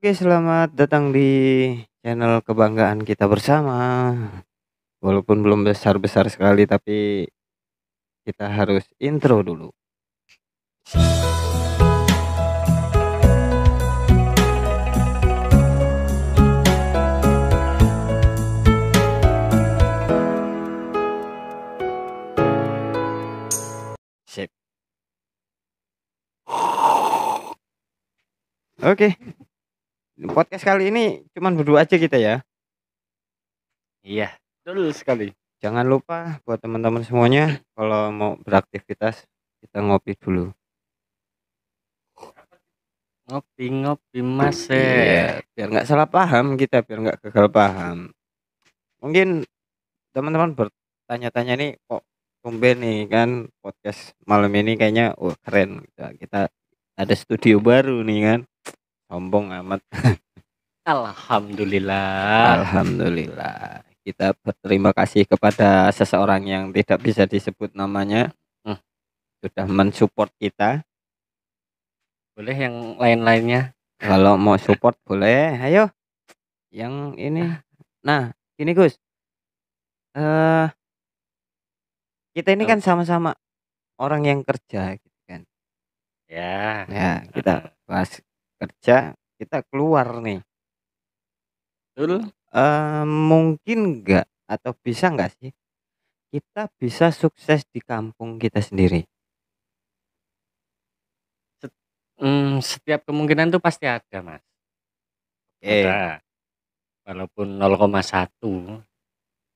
Oke, selamat datang di channel kebanggaan kita bersama. Walaupun belum besar-besar sekali, tapi kita harus intro dulu. Sip. Oke, podcast kali ini cuman berdua aja kita ya. Iya, betul sekali. Jangan lupa buat teman-teman semuanya, kalau mau beraktivitas kita ngopi dulu. Ngopi-ngopi Mas. Iya, biar nggak salah paham kita, biar nggak gagal paham. Mungkin teman-teman bertanya-tanya nih, kok tumben nih kan podcast malam ini kayaknya keren. Kita ada studio baru nih kan. Sombong amat. Alhamdulillah. Alhamdulillah. Kita berterima kasih kepada seseorang yang tidak bisa disebut namanya, sudah mensupport kita. Boleh yang lain-lainnya? Kalau mau support boleh, ayo. Yang ini. Nah, ini Gus. Kita ini kan sama-sama orang yang kerja gitu kan. Ya. Ya, kita bahas kerja, kita keluar nih. Betul. Mungkin nggak atau bisa nggak sih kita bisa sukses di kampung kita sendiri? Setiap kemungkinan tuh pasti ada, Mas. Oke. Ada. Walaupun 0,1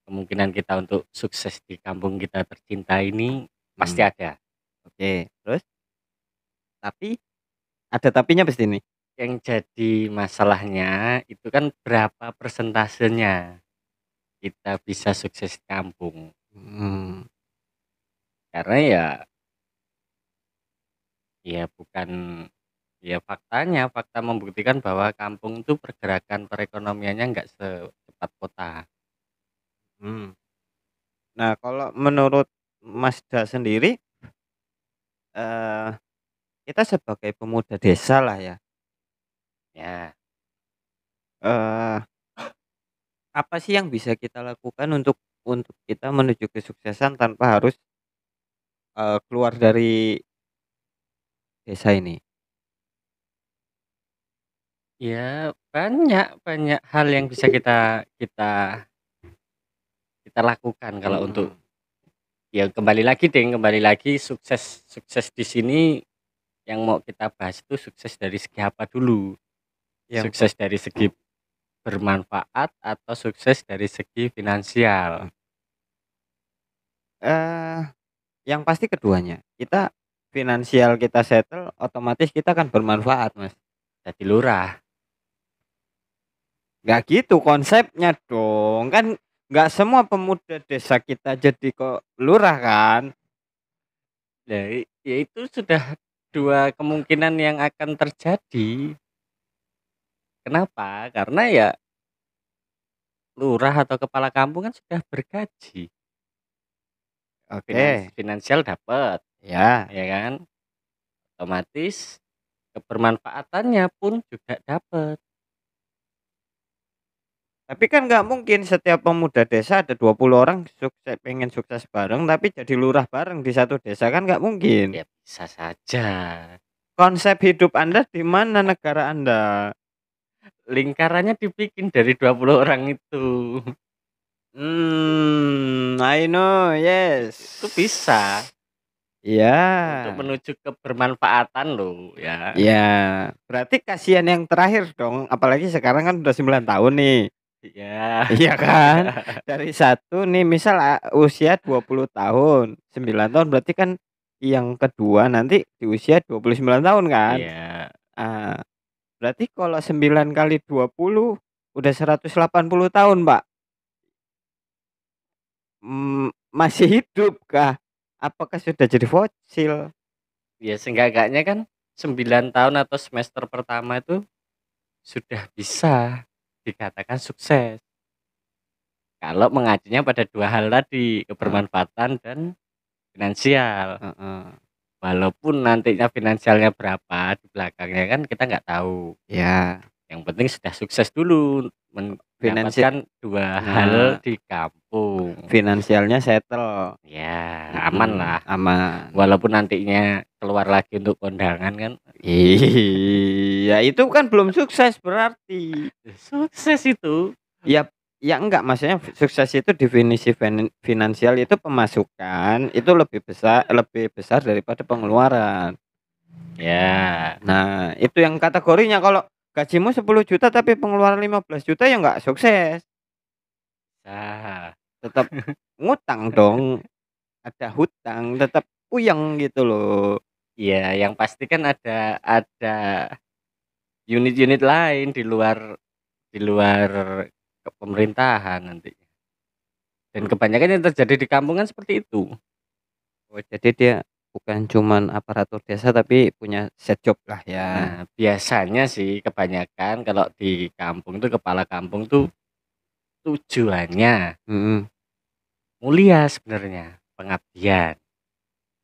kemungkinan kita untuk sukses di kampung kita tercinta ini pasti ada. Oke, terus? Tapi ada tapinya pasti nih. Yang jadi masalahnya itu kan berapa persentasenya kita bisa sukses di kampung. Karena ya bukan, ya fakta membuktikan bahwa kampung itu pergerakan perekonomiannya nggak secepat kota. Nah, kalau menurut Masda sendiri, kita sebagai pemuda desa lah ya, Ya, apa sih yang bisa kita lakukan untuk kita menuju kesuksesan tanpa harus keluar dari desa ini? ya banyak hal yang bisa kita kita kita lakukan kalau untuk, ya kembali lagi sukses di sini yang mau kita bahas itu sukses dari segi apa dulu? Yang Sukses dari segi bermanfaat atau sukses dari segi finansial? eh yang pasti keduanya. Kita finansial kita settle, otomatis kita akan bermanfaat, Mas. Jadi lurah. Nggak gitu konsepnya dong. Kan nggak semua pemuda desa kita jadi kok lurah kan? Ya itu sudah dua kemungkinan yang akan terjadi. Kenapa? Karena ya lurah atau kepala kampung kan sudah bergaji. Oke. Finansial dapat, Ya. ya kan? Otomatis kebermanfaatannya pun juga dapat. Tapi kan nggak mungkin setiap pemuda desa ada 20 orang pengen sukses bareng tapi jadi lurah bareng di satu desa, kan nggak mungkin. Ya bisa saja. Konsep hidup Anda di mana negara Anda? Lingkarannya dibikin dari 20 orang itu. I know, yes. Itu bisa. Iya. Untuk menuju kebermanfaatan loh ya. Iya, berarti kasihan yang terakhir dong, apalagi sekarang kan udah 9 tahun nih. Iya. Iya kan? Dari satu nih misal usia 20 tahun, 9 tahun berarti kan yang kedua nanti di usia 29 tahun kan? Iya. Berarti kalau 9 kali 20 udah 180 tahun, Pak. Masih hidup kah? Apakah sudah jadi fosil? Ya seenggak-enggaknya kan 9 tahun atau semester pertama itu sudah bisa dikatakan sukses. Kalau mengacunya pada dua hal tadi, kebermanfaatan dan finansial. Walaupun nantinya finansialnya berapa di belakangnya kan kita nggak tahu. Ya. Yang penting sudah sukses dulu mendapatkan 2 hal Nah, di kampung. finansialnya settle. Ya, aman lah. Aman. Walaupun nantinya keluar lagi untuk kondangan kan. Iya, itu kan belum sukses berarti. Sukses itu. Ya, ya enggak, maksudnya sukses itu definisi finansial itu pemasukan itu lebih besar daripada pengeluaran. Ya, Nah, itu yang kategorinya kalau gajimu 10 juta tapi pengeluaran 15 juta ya enggak sukses. nah, Tetap ngutang dong. Ada hutang, tetap puyeng gitu loh. iya yang pasti kan ada unit-unit lain di luar pemerintahan nanti. Dan kebanyakan yang terjadi di kampung kan seperti itu. Oh, jadi dia bukan cuman aparatur desa tapi punya set job lah ya. Nah, biasanya sih kebanyakan kalau di kampung tuh kepala kampung tuh tujuannya Mhm, mulia sebenarnya, pengabdian.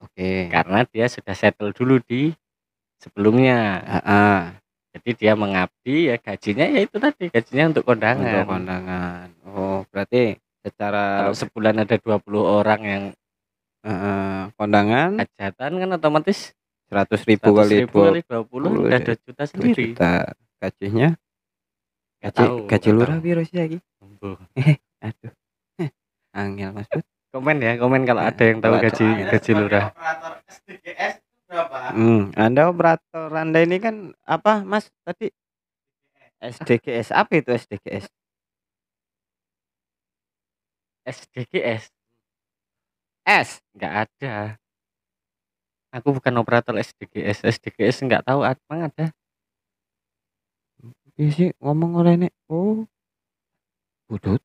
oke. Karena dia sudah settle dulu di sebelumnya. Heeh, Jadi dia mengabdi ya gajinya ya itu tadi, gajinya untuk untuk kondangan. kondangan. Oh, berarti secara Kalau sebulan ada 20 orang yang kondangan hajatan kan otomatis 100.000 100 kali ribu kali 20 20 udah 2 jadi juta 2 sendiri. juta. Gajinya Nggak gaji tahu, gaji nggak lurah tahu. piro sih lagi? Aduh. Aduh. Angel Mas Bud. Komen ya, komen kalau ada yang tahu Kalau ada. gaji lurah. Anda operator Anda ini kan apa Mas tadi? SDGs, apa itu SDGs? SDGs S. nggak ada. Aku bukan operator SDGs. SDGs nggak tahu emang ada. Iya sih ngomong orang ini. Oh, budut.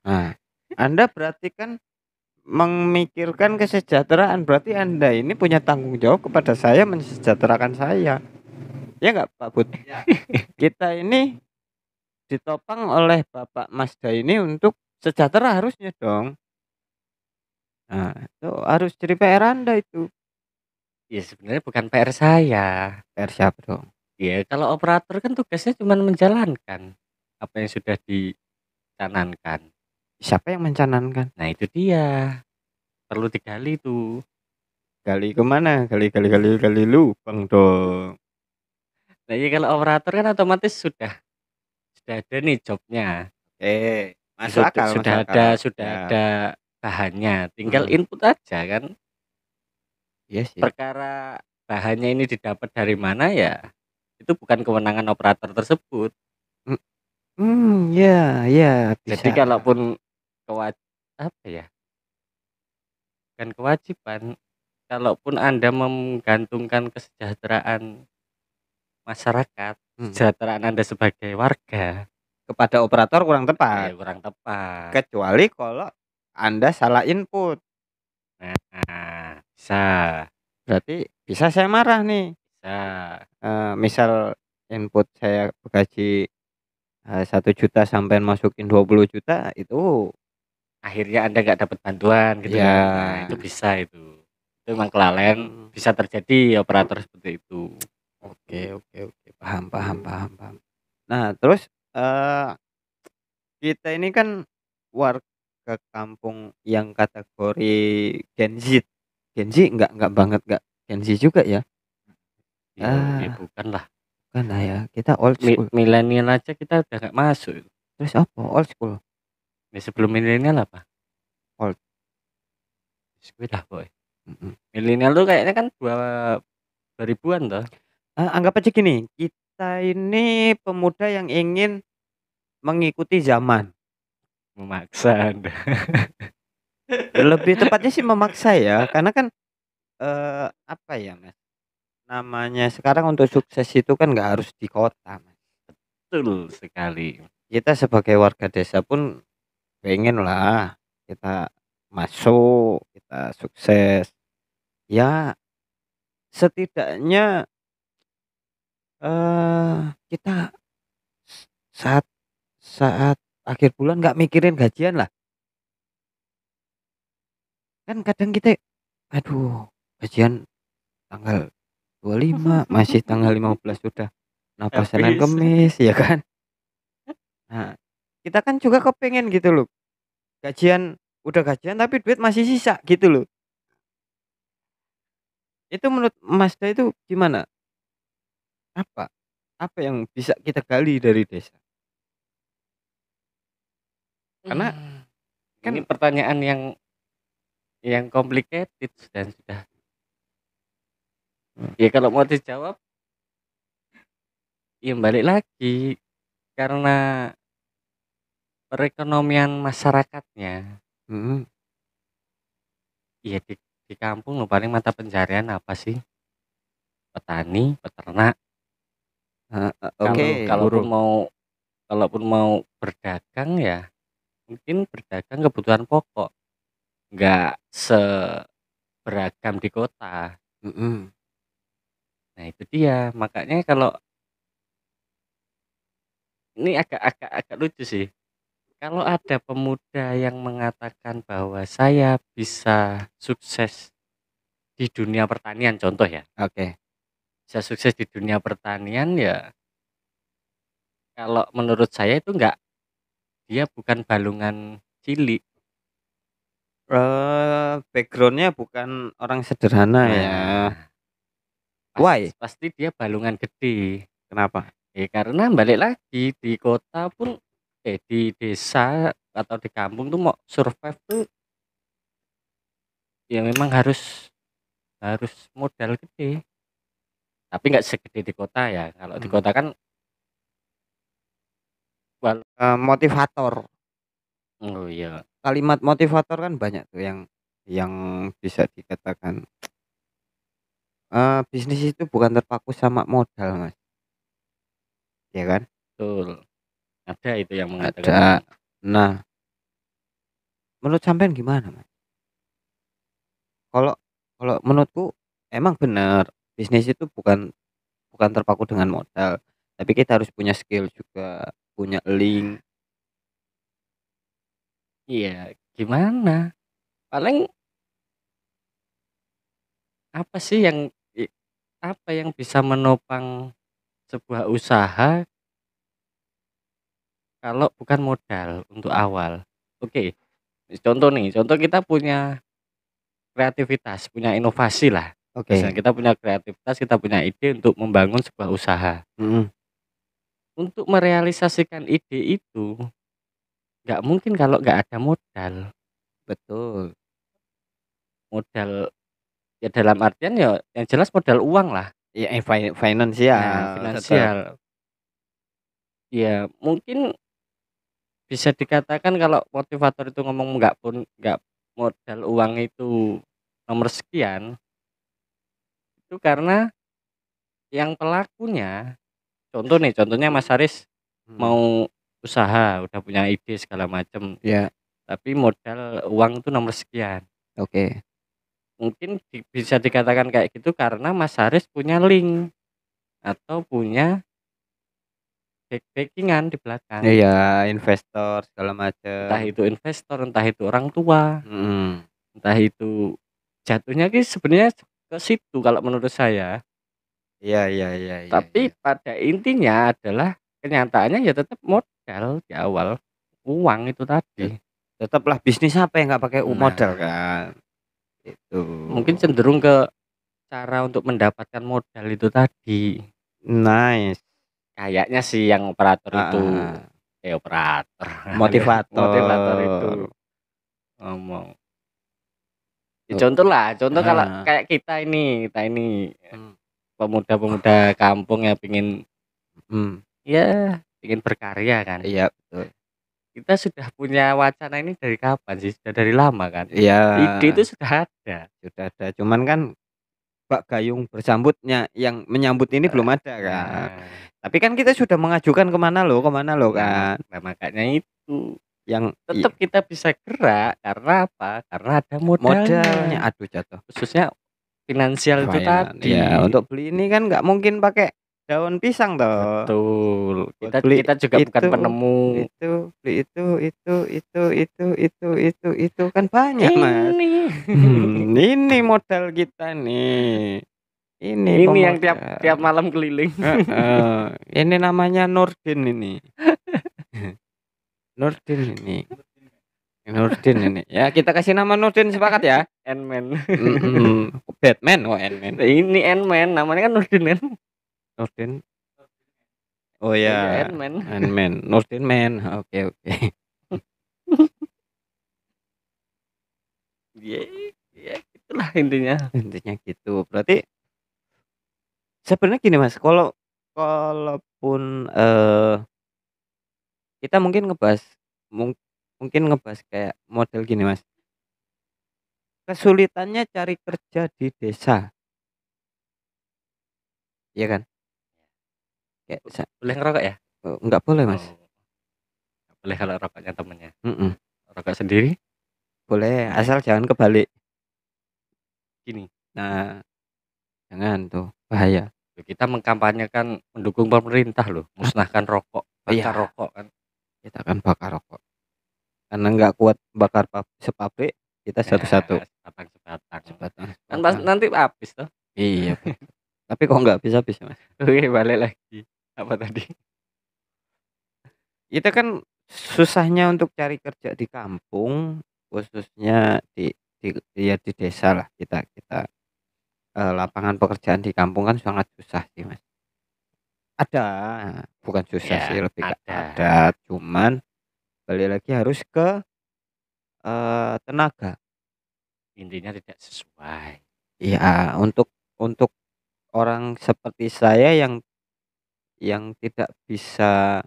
Nah, Anda berarti kan memikirkan kesejahteraan, berarti Anda ini punya tanggung jawab kepada saya mensejahterakan saya. Ya enggak Pak Bud? Kita ini ditopang oleh Bapak Mazda ini untuk sejahtera harusnya dong. Nah, itu harus jadi PR Anda itu. Ya sebenarnya bukan PR saya. PR siapa dong? Ya kalau operator kan tugasnya cuma menjalankan apa yang sudah dicanangkan. Siapa yang mencanangkan? Nah itu dia. Perlu digali tuh. Gali kemana? Gali lubang dong. Nah iya kalau operator kan otomatis sudah ada nih jobnya. Masuk akal, Sudah masuk akal. sudah Ya, ada bahannya. Tinggal mm, input aja kan. iya sih. Perkara bahannya ini didapat dari mana ya itu bukan kewenangan operator tersebut. Ya, ya Jadi bisa. kalaupun apa ya? Bukan kewajiban. Kalaupun Anda menggantungkan kesejahteraan masyarakat, Hmm. kesejahteraan Anda sebagai warga, Kepada operator kurang tepat. ya kurang tepat. Kecuali kalau Anda salah input. Nah, bisa, Berarti bisa saya marah nih. bisa. Misal input saya gaji 1 juta sampai masukin 20 juta itu Akhirnya Anda nggak dapat bantuan gitu ya. kan. Nah, itu bisa itu. Itu memang kelalaian bisa terjadi operator seperti itu. Oke, oke, oke. Paham, paham, paham, paham. Nah, terus kita ini kan warga kampung yang kategori Gen Z. Gen Z enggak banget enggak Gen Z juga ya? Ya Ah, bukan lah. bukan lah ya. Kita old school. Milenial aja kita udah nggak masuk. Terus apa? Old school. Ya sebelum milenial apa? Old. Sepeda boy. Mhm. Milenial tuh kayaknya kan 2000-an toh. Anggap aja gini, kita ini pemuda yang ingin mengikuti zaman. Memaksa Anda. Lebih tepatnya sih memaksa ya, karena kan, apa ya, Mas, namanya sekarang untuk sukses itu kan nggak harus di kota, Mas. Betul sekali. Kita sebagai warga desa pun pengenlah kita masuk, kita sukses. Ya setidaknya, kita saat saat akhir bulan nggak mikirin gajian lah. Kan kadang kita, aduh gajian tanggal 25 masih tanggal 15 sudah napa Senin Habis. Kemis ya kan. Nah, kita kan juga kepengen gitu loh. Udah gajian tapi duit masih sisa gitu loh. Itu menurut Masda itu gimana? Apa? Apa yang bisa kita gali dari desa? Karena Ini kan pertanyaan yang complicated dan sudah. Ya kalau mau dijawab, ya balik lagi karena perekonomian masyarakatnya. mhm, Ya di kampung lo paling mata pencarian apa sih? Petani, peternak. oke, Kalaupun buruh. mau berdagang ya mungkin berdagang kebutuhan pokok, nggak seberagam di kota. Mhm. Nah itu dia, makanya kalau ini agak lucu sih. Kalau ada pemuda yang mengatakan bahwa saya bisa sukses di dunia pertanian, contoh ya, Oke. bisa sukses di dunia pertanian ya, kalau menurut saya itu enggak, dia bukan balungan cilik. Background-nya bukan orang sederhana ya. Nah, Why? pasti dia balungan gede. Kenapa? Karena balik lagi di kota pun, di desa atau di kampung tuh mau survive tuh ya memang harus harus modal gede. Tapi nggak segede di kota ya. Kalau di Mhm. kota kan wal Motivator. oh iya, Kalimat motivator kan banyak tuh yang bisa dikatakan, bisnis itu bukan terpaku sama modal, Mas, ya kan? betul. Ada itu yang mengatakan Ada. ini. Nah, menurut sampean gimana, Mas? Kalau kalau menurutku emang bener, bisnis itu bukan terpaku dengan modal, tapi kita harus punya skill juga, punya link. Iya, gimana? Paling apa sih apa yang bisa menopang sebuah usaha kalau bukan modal untuk awal? Oke, contoh kita punya kreativitas, punya inovasi lah. Misalnya Oke. kita punya kreativitas, kita punya ide untuk membangun sebuah usaha. Mhm. Untuk merealisasikan ide itu, nggak mungkin kalau nggak ada modal. Betul. Modal ya dalam artian ya yang jelas modal uang lah. Iya, Nah, finansial tetap. finansial. Ya mungkin bisa dikatakan kalau motivator itu ngomong nggak modal uang itu nomor sekian, itu karena yang pelakunya, contohnya Mas Haris Mhm. mau usaha, udah punya ide segala macam, Iya, tapi modal uang itu nomor sekian. oke. Mungkin bisa dikatakan kayak gitu karena Mas Haris punya link atau punya backingan di belakang. Iya, investor segala macam. Entah itu investor, entah itu orang tua, Mhm. entah itu jatuhnya sebenarnya ke situ kalau menurut saya. Iya iya iya iya Tapi iya. pada intinya adalah kenyataannya ya tetap modal di awal, uang itu Ya, tadi. tetaplah bisnis apa yang nggak pakai modal Nah, kan, itu. mungkin cenderung ke cara untuk mendapatkan modal itu tadi. Nice. Kayaknya sih yang operator itu, Heeh. operator, motivator itu Motivator. ngomong. Ya Tuh. contoh kalau Heeh. kayak kita ini Mmm. pemuda-pemuda kampung yang pingin Mhm. ya pingin berkarya kan. Iya betul. Kita sudah punya wacana ini dari kapan sih? Sudah dari lama kan? Iya, Ide itu sudah ada. sudah ada, cuman kan Pak Gayung bersambutnya yang menyambut ini belum ada kan. Nah, Tapi kan kita sudah mengajukan ke mana loh kan, makanya itu yang tetap kita bisa gerak karena apa? Karena ada modalnya. modalnya aduh jatuh. Khususnya finansial itu Ya tadi. untuk beli ini kan nggak mungkin pakai daun pisang toh. Betul. Buat Kita beli kita juga bukan penemu beli itu kan banyak, Mas. ini. Ini modal kita nih. Ini Ini yang tiap pemuda. malam keliling. Ini namanya Nurdin ini. Nurdin ini. Nurdin ini. Ya, kita kasih nama Nurdin, sepakat ya? Ant-Man. Batman, Ant-Man. Ini Ant-Man, namanya kan Nurdin kan? Nurdin. Oh Iya, ya, Ant-Man. Ant-Man. Nurdin Man. Oke. Ya, itulah intinya. Intinya gitu. Berarti sebenarnya gini Mas, kalaupun kita mungkin mungkin ngebahas kayak model gini Mas. Kesulitannya cari kerja di desa, iya kan? Kayak Boleh ngerokok ya? enggak boleh Mas. Oh, nggak boleh kalau rokoknya temennya. Mm-mm. Rokok sendiri Boleh asal jangan kebalik. gini. Nah, jangan tuh bahaya. Kita mengkampanyekan mendukung pemerintah loh, musnahkan rokok, bakar Iya. rokok kan. Kita akan bakar rokok. Karena nggak kuat bakar sepabrik, kita satu-satu. Sebatang. Kan Sebatang. nanti habis toh. Iya. Tapi kok nggak habis-habis Mas? Oke, balik lagi. Apa tadi? Itu kan susahnya untuk cari kerja di kampung, khususnya di desa lah kita lapangan pekerjaan di kampung kan sangat susah sih Mas. Ada, bukan susah Ya, sih, lebih ke ada. ada, cuman balik lagi harus ke tenaga. Intinya tidak sesuai. Iya, untuk orang seperti saya yang tidak bisa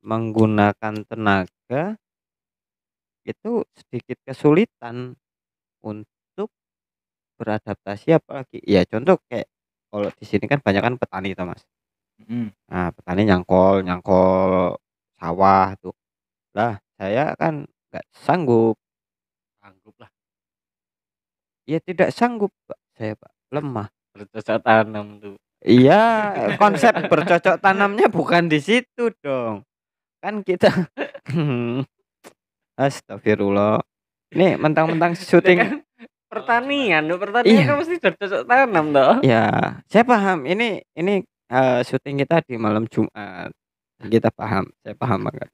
menggunakan tenaga, itu sedikit kesulitan untuk beradaptasi, apalagi ya contoh kayak kalau di sini kan banyak kan petani tuh Mas. Nah, petani nyangkol nyangkol sawah tuh. Lah, saya kan nggak sanggup. Sanggup lah. Ya tidak sanggup, Pak, saya, Pak, lemah. Bercocok tanam tuh. Iya, konsep bercocok tanamnya bukan di situ dong. Kan kita astagfirullah. Ini mentang-mentang syuting. Kan pertanian Iya. kan mesti bercocok tanam toh. Ya, saya paham. Ini syuting kita di malam Jumat. Kita paham, saya paham banget.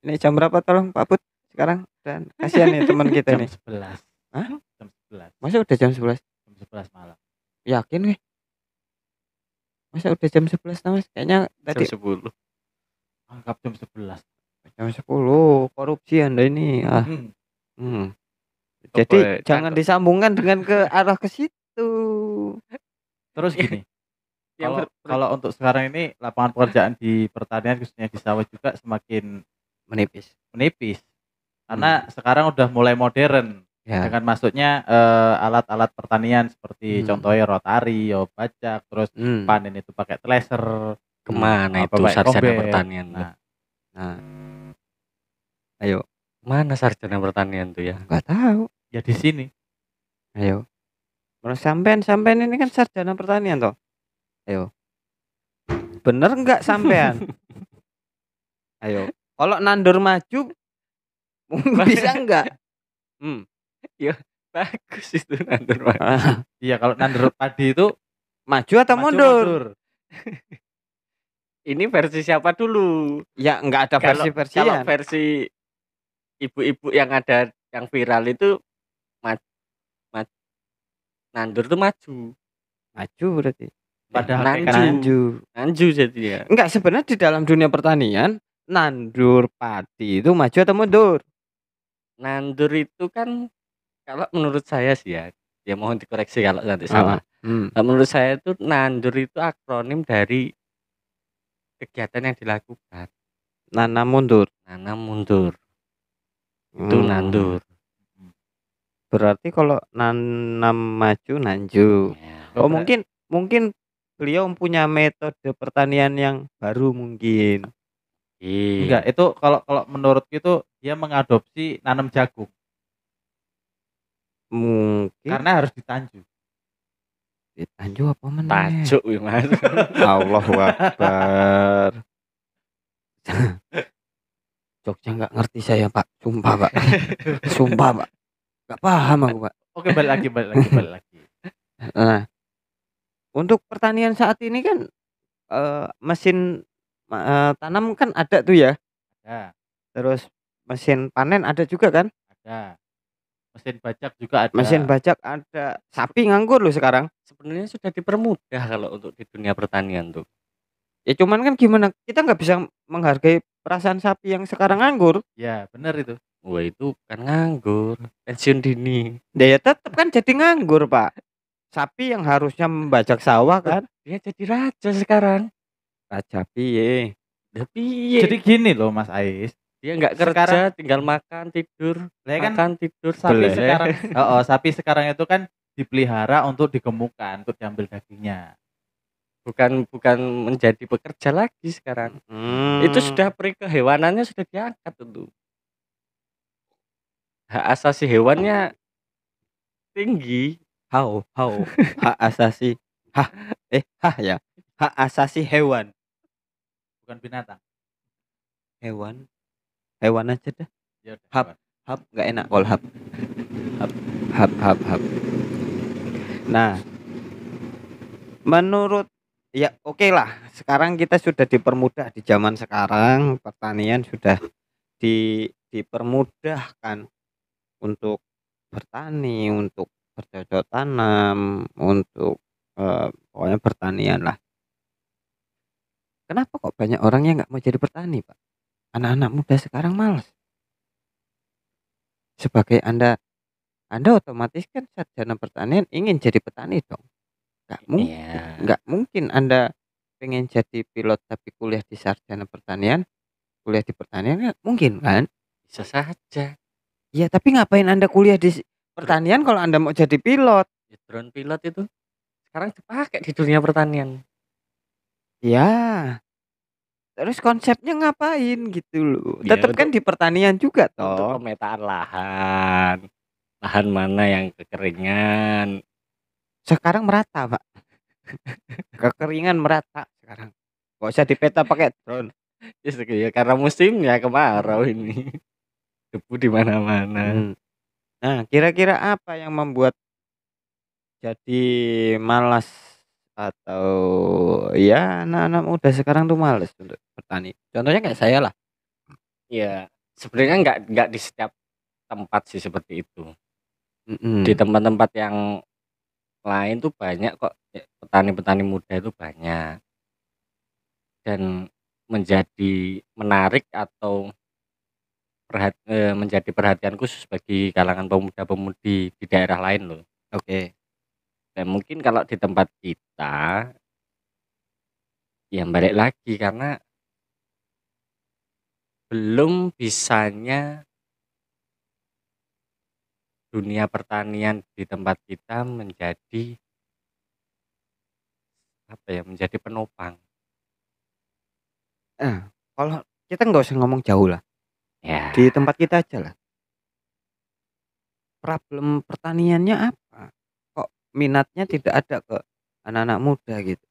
Ini jam berapa tolong Pak Put sekarang? Dan kasihan nih teman kita Jam nih. 11. Hah? Jam 11. Masa udah jam 11? Jam 11 malam. Yakin nih? Masa udah jam 11 Mas? Kayaknya tadi Jam 10. Anggap jam 11. jam 10. Korupsi Anda ini. Jadi jangan disambungkan dengan ke arah ke situ. Terus gini, Yang kalau untuk sekarang ini lapangan pekerjaan di pertanian khususnya di sawit juga semakin menipis. Karena sekarang udah mulai modern. Ya. Dengan masuknya alat-alat pertanian seperti contohnya rotari, bajak, terus panen itu pakai thresher. Kemana itu pakai sarjana kombet. pertanian? Nah, ayo. Mana sarjana pertanian tuh ya? Enggak tahu. Ya di sini. Ayo. Menurut sampean ini kan sarjana pertanian toh. Ayo. Bener enggak sampean? Ayo. Kalau nandur maju bisa enggak? Ya bagus itu nandur. Iya, kalau nandur padi itu maju atau mundur? Ini versi siapa dulu? Ya enggak ada versi-versian. Kalau versi ibu-ibu yang ada yang viral itu nandur tuh maju berarti. Padahal nanju jadi ya. Enggak, sebenarnya di dalam dunia pertanian nandur padi itu maju atau mundur? Nandur itu kan kalau menurut saya sih ya mohon dikoreksi kalau nanti salah. Menurut saya itu nandur itu akronim dari kegiatan yang dilakukan. Nanam mundur. Itu nandur. Berarti kalau nanam maju nanju. Ya. Oh, mungkin beliau punya metode pertanian yang baru mungkin. Enggak, itu kalau menurut itu dia mengadopsi nanam jagung. Mungkin karena harus ditanju. Ditanju apa meneh? Tajuk ya Mas. Allahu Akbar. Joknya nggak ngerti saya Pak, sumpah Pak. Sumpah Pak. Nggak paham aku Pak. Oke, balik lagi. Nah, untuk pertanian saat ini kan, mesin tanam kan ada tuh ya, Ada, terus mesin panen ada juga kan, ada. Mesin bajak juga mesin ada. bajak ada, sapi nganggur loh sekarang. Sebenarnya sudah dipermudah kalau untuk di dunia pertanian tuh. Ya cuman kan gimana, kita nggak bisa menghargai perasaan sapi yang sekarang nganggur. Ya, bener itu. Wah itu kan nganggur, pensiun dini. Ya tetep kan jadi nganggur, Pak. Sapi yang harusnya membajak sawah Loh, kan, dia jadi raja sekarang. raja piye. Lah Jadi piye? gini loh Mas Ais, Dia nggak kerja, sekarang tinggal makan, tidur, lah kan makan, tidur, sapi beleh. sekarang sapi sekarang itu kan dipelihara untuk digemukkan, untuk diambil dagingnya. Bukan bukan menjadi pekerja lagi sekarang. Itu sudah peri kehewanannya sudah diangkat itu. Hak asasi hewannya tinggi. Hak asasi ya, hak asasi hewan. Bukan binatang. Hewan aja dah. Ya udah, Hap, hewan. nggak enak kalau hap. Hap. Nah, menurut ya oke lah, sekarang kita sudah dipermudah di zaman sekarang, pertanian sudah dipermudahkan untuk bertani, untuk bercocok tanam, untuk pokoknya pertanian lah. Kenapa kok banyak orang yang nggak mau jadi petani, Pak? Anak-anak muda sekarang malas. Sebagai Anda otomatis kan sarjana pertanian ingin jadi petani dong. Iya, Nggak mungkin Anda pengen jadi pilot tapi kuliah di sarjana pertanian, kuliah di pertanian nggak mungkin kan? bisa saja. Ya tapi ngapain Anda kuliah di pertanian kalau Anda mau jadi pilot? Ya, drone pilot itu sekarang dipakai di dunia pertanian. Ya, terus konsepnya ngapain gitu loh. Ya Tetap kan untuk di pertanian juga untuk toh. pemetaan lahan. Lahan mana yang kekeringan. Sekarang merata, Pak. Kekeringan merata sekarang. Gak usah dipeta pakai drone. Ya karena musimnya kemarau ini. Debu di mana-mana. Nah, kira-kira apa yang membuat jadi malas atau ya anak-anak muda sekarang tuh malas untuk bertani? Contohnya kayak saya lah. Ya sebenarnya nggak di setiap tempat sih seperti itu. Di Mhm. tempat-tempat yang lain tuh banyak kok petani-petani muda itu banyak. Dan menjadi menarik atau menjadi perhatian khusus bagi kalangan pemuda-pemudi di daerah lain loh. Oke. Dan mungkin kalau di tempat kita, ya balik lagi karena belum bisanya dunia pertanian di tempat kita menjadi apa ya, menjadi penopang. Kalau kita nggak usah ngomong jauh lah. Ya, Di tempat kita aja lah. Problem pertaniannya apa? Kok minatnya tidak ada ke anak-anak muda gitu?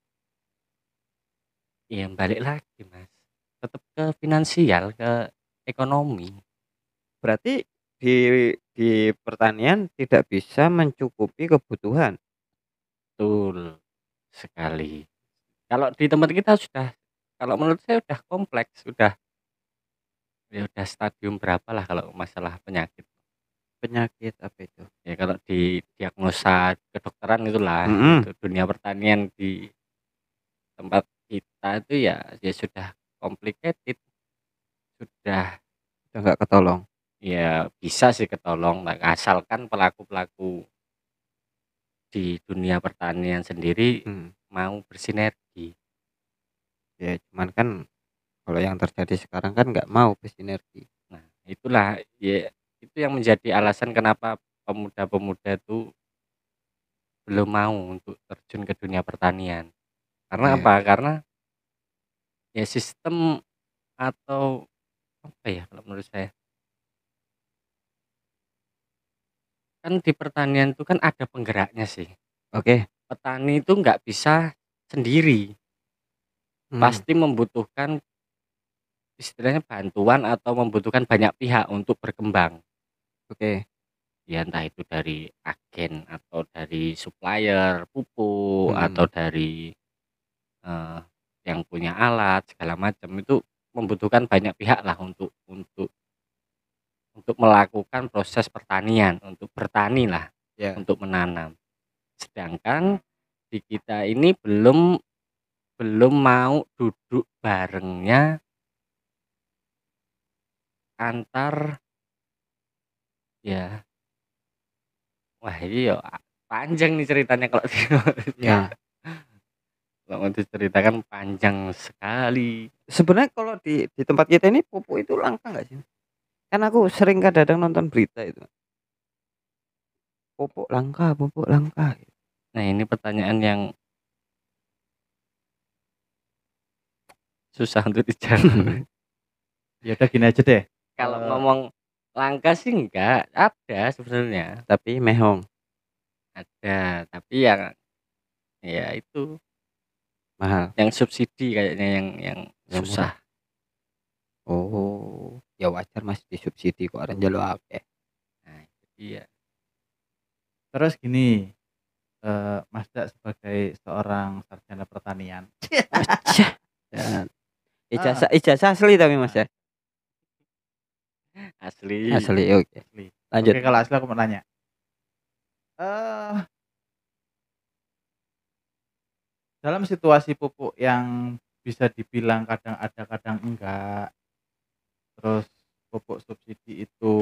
ya balik lagi Mas. Tetap ke finansial, ke ekonomi. Berarti di pertanian tidak bisa mencukupi kebutuhan. Betul sekali. Kalau di tempat kita sudah, kalau menurut saya udah kompleks, udah stadium berapa lah kalau masalah penyakit. Penyakit apa itu? Ya kalau di diagnosa kedokteran itulah, Mhm. itu dunia pertanian di tempat kita itu ya sudah complicated, sudah Udah nggak ketolong. ya bisa sih ketolong, asalkan pelaku-pelaku di dunia pertanian sendiri mau bersinergi. Ya cuman kan kalau yang terjadi sekarang kan nggak mau bersinergi. Nah, itulah ya itu yang menjadi alasan kenapa pemuda-pemuda itu belum mau untuk terjun ke dunia pertanian. Karena Iya. apa? Karena ya sistem atau apa ya kalau menurut saya, kan di pertanian itu kan ada penggeraknya sih. Oke. Petani itu nggak bisa sendiri, pasti membutuhkan istilahnya bantuan atau membutuhkan banyak pihak untuk berkembang. Oke. ya entah itu dari agen atau dari supplier pupuk atau dari yang punya alat segala macam, itu membutuhkan banyak pihak lah untuk melakukan proses pertanian, untuk bertani lah, Ya. untuk menanam. Sedangkan di kita ini belum mau duduk barengnya antar ya. Wah, ini ya panjang nih ceritanya kalau Ya. kalau mau diceritakan panjang sekali. Sebenarnya kalau di tempat kita ini pupuk itu langka nggak sih? Kan aku sering kadang nonton berita itu. Pupuk langka. Nah, ini pertanyaan yang susah untuk dijawab. Ya udah gini aja deh. Kalau ngomong langka sih enggak, ada sebenarnya. Tapi mehong. Ada, tapi ya itu Mahal. yang subsidi kayaknya yang Yang susah. Oh, ya wajar Mas disubsidi kok orang njaluk akeh. Nah, itu dia. Terus gini, Mas Dak sebagai seorang sarjana pertanian. Dan ijazah asli tapi Mas ya. Asli. Oke. Asli. Lanjut. Oke, kalau asli aku mau nanya. Dalam situasi pupuk yang bisa dibilang kadang ada kadang enggak, terus pupuk subsidi itu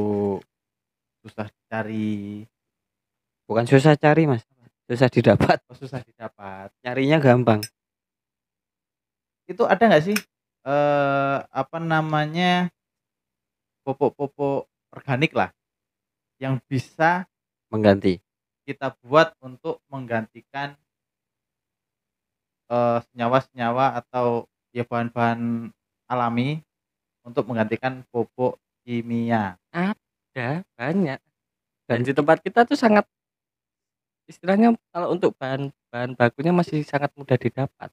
susah dicari. Bukan susah cari Mas, susah didapat. Susah didapat. Nyarinya gampang. Itu ada nggak sih apa namanya pupuk-pupuk organik lah yang bisa Mengganti. kita buat untuk menggantikan senyawa-senyawa atau ya bahan-bahan alami untuk menggantikan pupuk kimia. Ada banyak. Dan di tempat kita tuh sangat istilahnya kalau untuk bahan bakunya masih sangat mudah didapat.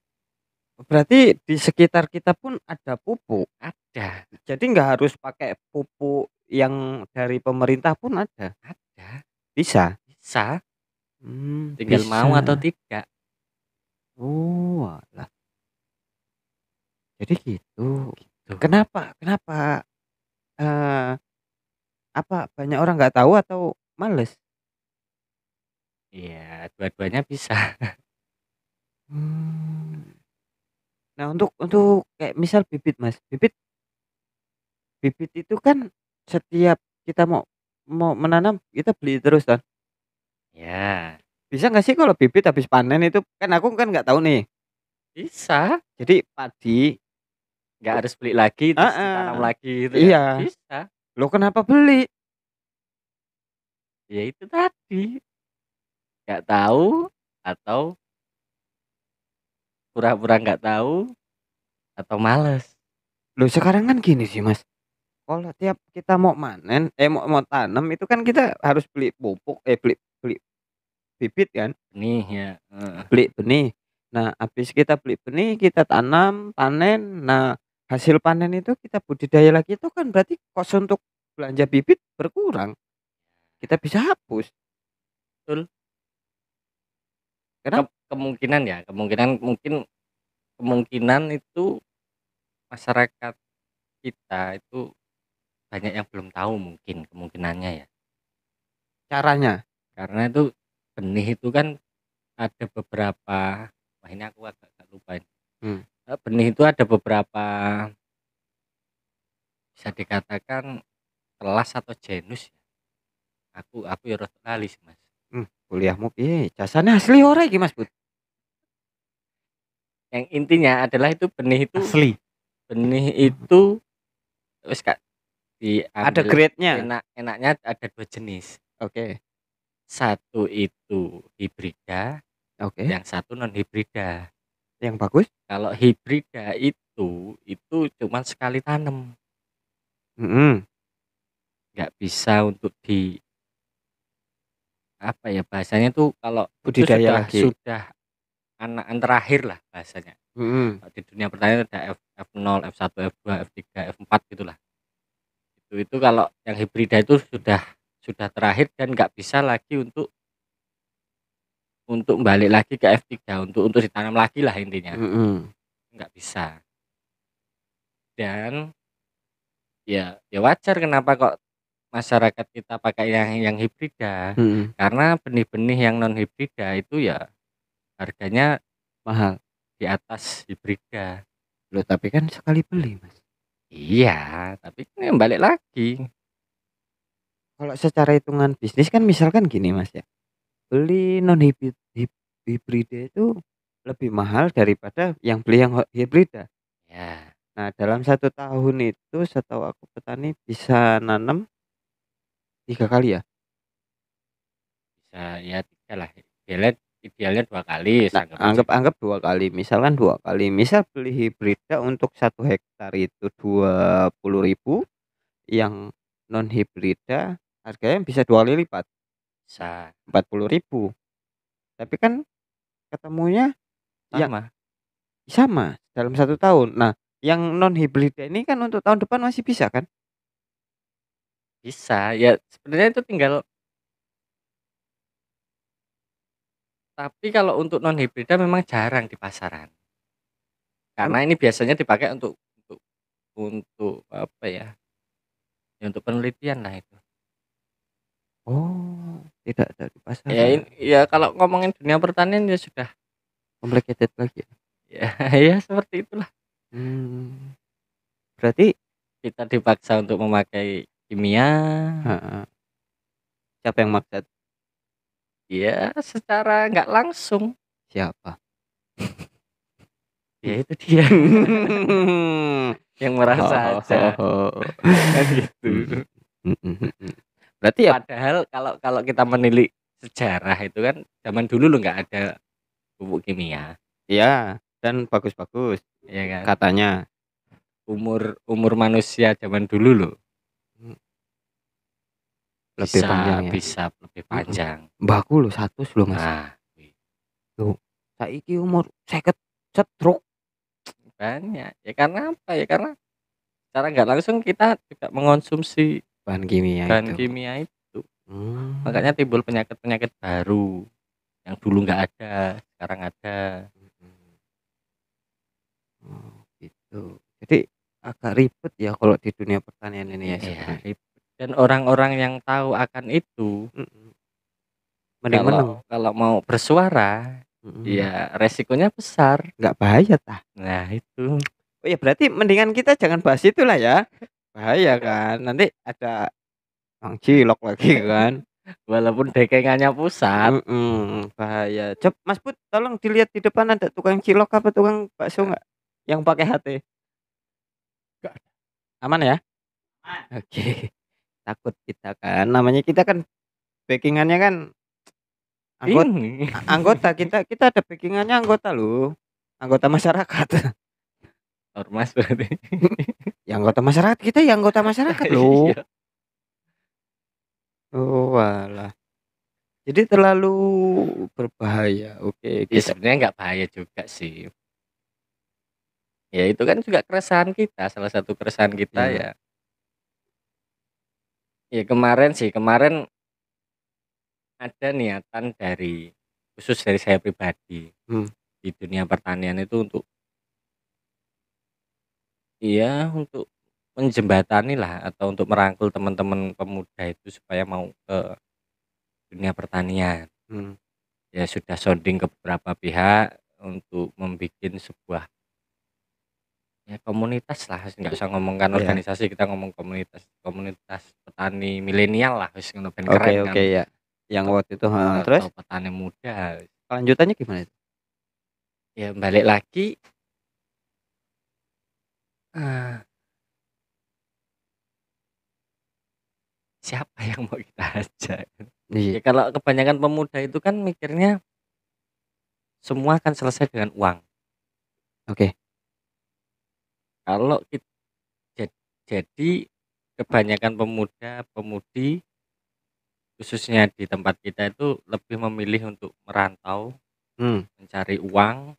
Berarti di sekitar kita pun ada pupuk. Ada. Jadi nggak harus pakai pupuk yang dari pemerintah pun ada. Ada. Bisa. Tinggal bisa. mau atau tidak. Oh, alah. Jadi gitu. Kenapa? Apa banyak orang nggak tahu atau males? Iya, dua-duanya bisa. Nah, untuk kayak misal bibit Mas, bibit itu kan setiap kita mau menanam kita beli terus kan? Ya, Bisa nggak sih kalau bibit habis panen itu kan aku kan nggak tahu nih. bisa. Jadi padi Nggak harus beli lagi terus ditanam lagi gitu ya. Iya. Bisa. Loh kenapa beli? Ya itu tadi. Nggak tahu atau pura-pura nggak tahu atau males. Loh sekarang kan gini sih Mas. Kalau tiap kita mau manen, mau tanam itu kan kita harus beli pupuk, beli bibit kan? Benih ya. Beli benih. Nah, habis kita beli benih, kita tanam, panen. Nah, hasil panen itu kita budidaya lagi itu kan berarti kos untuk belanja bibit berkurang. Kita bisa hapus. Betul. Kenapa? Kemungkinan itu masyarakat kita itu banyak yang belum tahu mungkin kemungkinannya ya. Caranya? Karena itu benih itu kan ada beberapa, wah ini aku agak lupa ini. Benih itu ada beberapa bisa dikatakan kelas atau genus ya. Aku ya rada lali sih Mas. Kuliahmu piye? Jasane asli ora iki Mas Bud? Yang intinya adalah itu benih itu Asli. Benih itu wis Kak Ada grade-nya. Enaknya ada 2 jenis. Oke. Satu itu hibrida, Oke. yang satu non hibrida. Yang bagus? Kalau hibrida itu cuman sekali tanam. Nggak bisa untuk apa ya bahasanya tuh kalau budidaya lagi. Sudah anakan terakhir lah bahasanya. Di dunia pertanian ada F0, F1, F2, F3, F4 gitulah. Itu kalau yang hibrida itu sudah terakhir dan nggak bisa lagi untuk balik lagi ke F3 untuk ditanam lagi lah intinya. Nggak bisa. Dan ya wajar kenapa kok masyarakat kita pakai yang hibrida. Karena benih-benih yang non hibrida itu ya harganya Mahal. di atas hibrida. Loh, tapi kan sekali beli, Mas. Iya, tapi kan yang balik lagi. Kalau secara hitungan bisnis kan misalkan gini, Mas, ya. Beli non hibrida itu lebih mahal daripada yang beli yang hibrida. Ya, Nah, dalam 1 tahun itu setahu aku petani bisa nanam 3 kali ya? bisa ya 3 lah. Idealnya 2 kali Nah, anggap aja. anggap 2 kali, misalkan 2 kali. Misal beli hibrida untuk 1 hektar itu 20.000, yang non hibrida harganya bisa 2 kali lipat, Bisa 40.000. Tapi kan ketemunya yang sama. sama dalam 1 tahun. Nah, yang non hibrida ini kan untuk tahun depan masih bisa kan? Bisa, ya sebenarnya itu tinggal. Tapi kalau untuk non hibrida memang jarang di pasaran. Karena ini biasanya dipakai untuk apa ya? Ya untuk penelitian lah itu. Oh, tidak ada di Ya pasaran. ya kalau ngomongin dunia pertanian ya sudah Complicated lagi ya? ya ya seperti itulah. Berarti Kita dipaksa untuk memakai kimia. heeh. Siapa yang maksa? Ya secara nggak langsung. Siapa? Ya itu dia. Yang merasa aja. Kan gitu. Berarti ya Padahal kalau kita menilik sejarah itu kan zaman dulu lo nggak ada pupuk kimia, iya, dan bagus-bagus ya kan? katanya. Umur manusia zaman dulu lo Lebih panjang ya? bisa lebih panjang. Mbahku loh 100 loh, Mas. Nah, Loh, saiki umur 50 cetruk. banyak. Ya karena apa? Ya karena secara nggak langsung kita juga mengonsumsi Bahan kimia bahan itu. kimia itu. Makanya timbul penyakit-penyakit baru yang dulu nggak ada, sekarang ada. Oh, gitu. Jadi agak ribet ya kalau di dunia pertanian ini ya Iya, sebenarnya. ribet. Dan orang-orang yang tahu akan itu, Mending meneng. kalau mau bersuara, ya resikonya besar. Nggak bahaya tah. Nah itu. Oh ya berarti mendingan kita jangan bahas itulah ya. Bahaya kan. Nanti ada Mang Cilok lagi kan. Walaupun dekengannya pusat. Bahaya. Coba Mas Put tolong dilihat di depan ada tukang cilok apa tukang bakso nggak yang pakai HT? Nggak ada. Aman ya? Oke. Takut kita kan. Namanya kita kan backingannya kan anggota kita ada backingannya anggota loh. Anggota masyarakat. Ormas berarti. Ya anggota masyarakat kita ya anggota masyarakat loh. Iya. Oh walah. Jadi terlalu berbahaya. Oke, Ya sebenarnya nggak bahaya juga sih. Ya itu kan juga keresahan kita, salah satu keresahan kita ya. Ya kemarin ada niatan khusus dari saya pribadi di dunia pertanian itu untuk menjembatani lah atau untuk merangkul teman-teman pemuda itu supaya mau ke dunia pertanian. Ya sudah sounding ke beberapa pihak untuk membuat sebuah ya komunitas lah, nggak usah ngomongkan organisasi, kita ngomong komunitas petani milenial lah, wis ngono ben keren kan. Oke ya. Yang waktu itu terus petani muda. Lanjutannya gimana itu? Ya balik lagi siapa yang mau kita ajak? Ya kalau kebanyakan pemuda itu kan mikirnya semua akan selesai dengan uang. Oke. Kalau jadi kebanyakan pemuda-pemudi khususnya di tempat kita itu lebih memilih untuk merantau, mencari uang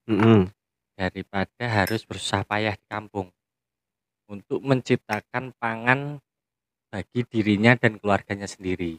daripada harus bersusah payah di kampung untuk menciptakan pangan bagi dirinya dan keluarganya sendiri.